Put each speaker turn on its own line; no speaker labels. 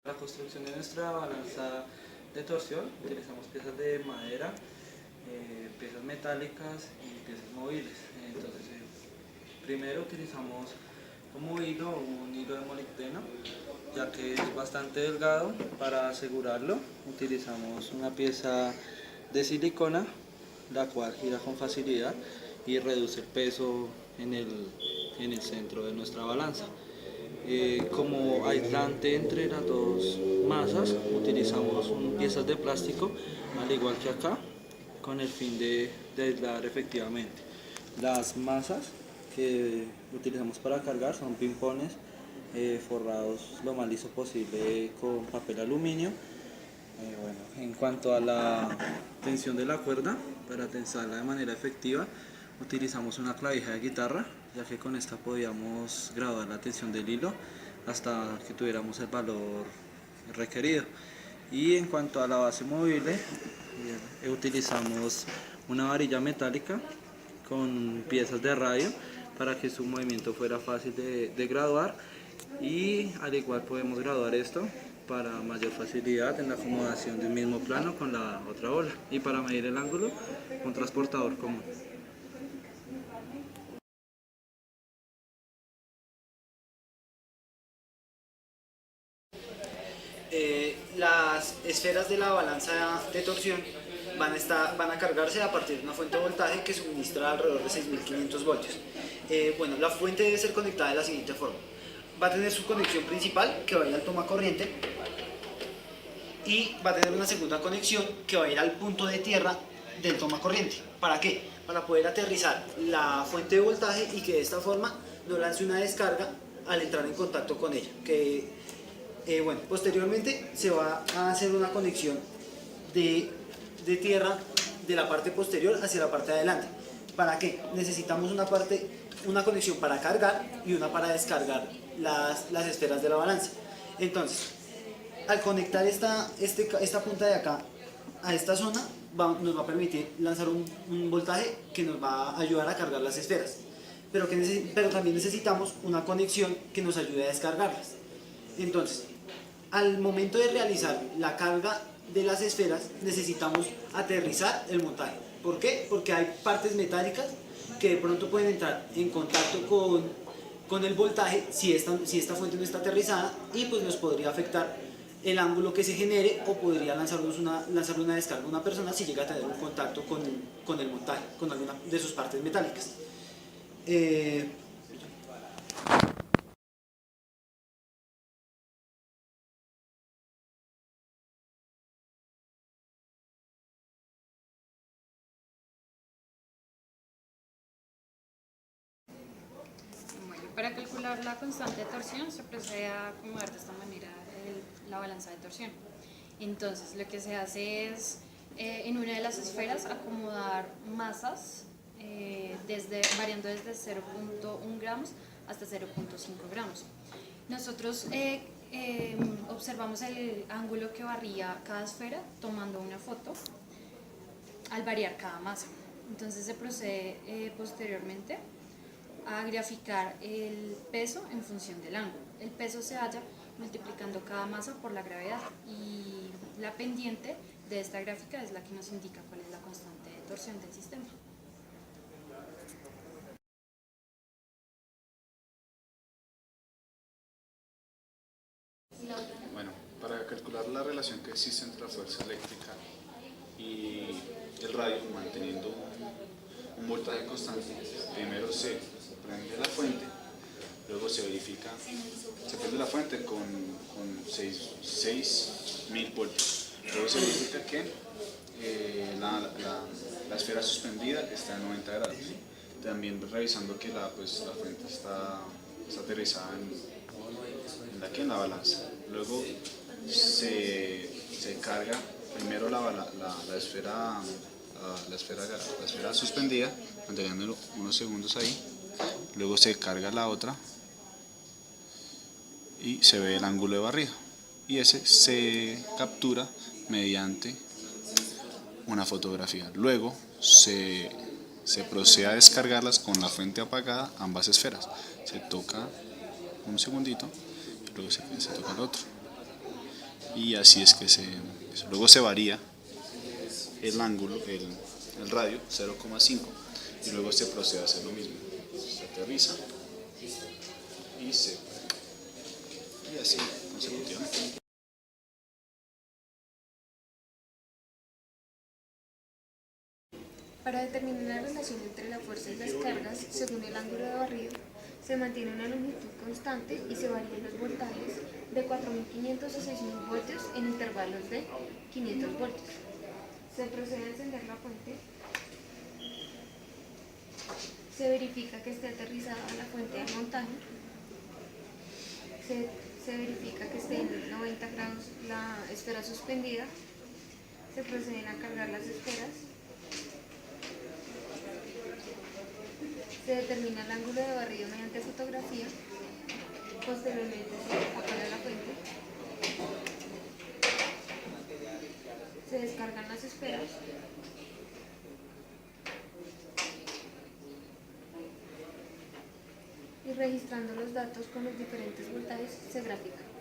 La construcción de nuestra balanza de torsión utilizamos piezas de madera, piezas metálicas y piezas móviles. Entonces, primero utilizamos como hilo un hilo de molibdeno, ya que es bastante delgado. Para asegurarlo utilizamos una pieza de silicona, la cual gira con facilidad y reduce el peso en el centro de nuestra balanza. Como aislante entre las dos masas utilizamos piezas de plástico, al igual que acá, con el fin de aislar efectivamente. Las masas que utilizamos para cargar son pimpones forrados lo más liso posible con papel aluminio. Bueno, en cuanto a la tensión de la cuerda, para tensarla de manera efectiva, utilizamos una clavija de guitarra, ya que con esta podíamos graduar la tensión del hilo hasta que tuviéramos el valor requerido. Y en cuanto a la base movible, utilizamos una varilla metálica con piezas de radio para que su movimiento fuera fácil de graduar, y al igual podemos graduar esto para mayor facilidad en la acomodación de un mismo plano con la otra ola, y para medir el ángulo un transportador común.
Las esferas de la balanza de torsión van a cargarse a partir de una fuente de voltaje que suministra alrededor de 6.500 voltios. Bueno, la fuente debe ser conectada de la siguiente forma. Va a tener su conexión principal, que va a ir al toma corriente, y va a tener una segunda conexión que va a ir al punto de tierra del toma corriente. ¿Para qué? Para poder aterrizar la fuente de voltaje y que de esta forma no lance una descarga al entrar en contacto con ella. Bueno, posteriormente se va a hacer una conexión de tierra de la parte posterior hacia la parte de adelante. ¿Para qué? Necesitamos una conexión para cargar y una para descargar las esferas de la balanza. Entonces, al conectar esta punta de acá a esta zona, nos va a permitir lanzar un voltaje que nos va a ayudar a cargar las esferas. Pero también necesitamos una conexión que nos ayude a descargarlas. Entonces, al momento de realizar la carga de las esferas, necesitamos aterrizar el montaje. ¿Por qué? Porque hay partes metálicas que de pronto pueden entrar en contacto con el voltaje si esta fuente no está aterrizada, y pues nos podría afectar el ángulo que se genere, o podría lanzarle una descarga a una persona si llega a tener un contacto con el montaje, con alguna de sus partes metálicas.
Bueno, para calcular la constante de torsión se procede a acomodar de esta manera la balanza de torsión. Entonces, lo que se hace es, en una de las esferas, acomodar masas variando desde 0.1 gramos hasta 0.5 gramos. Nosotros observamos el ángulo que varía cada esfera tomando una foto al variar cada masa. Entonces se procede posteriormente a graficar el peso en función del ángulo. El peso se halla multiplicando cada masa por la gravedad, y la pendiente de esta gráfica es la que nos indica cuál es la constante de torsión del sistema.
Bueno, para calcular la relación que existe entre la fuerza eléctrica y el radio manteniendo un voltaje constante, primero se prende la fuente, luego se prende la fuente con 6.000 voltios, luego se verifica que la esfera suspendida está a 90 grados, también revisando que la fuente está aterrizada en la balanza. Luego se carga primero la esfera suspendida, manteniéndolo unos segundos ahí. Luego se carga la otra y se ve el ángulo de barrida. Y ese se captura mediante una fotografía. Luego se procede a descargarlas con la fuente apagada, ambas esferas. Se toca un segundito y luego se toca el otro. y así es que luego se varía el ángulo, el radio 0,5 y luego se procede a hacer lo mismo, se aterriza y y así consecutivamente.
Para determinar la relación entre la fuerza y las cargas, según el ángulo de barrido, se mantiene una longitud constante y se varían los voltajes de 4.500 a 6.000 voltios en intervalos de 500 voltios. Se procede a encender la fuente. Se verifica que esté aterrizada la fuente al montaje. Se verifica que esté en 90 grados la esfera suspendida. Se proceden a cargar las esferas. Se determina el ángulo de barrido mediante fotografía. Posteriormente se apaga la fuente. Se descargan las esferas. Y registrando los datos con los diferentes voltajes se grafica.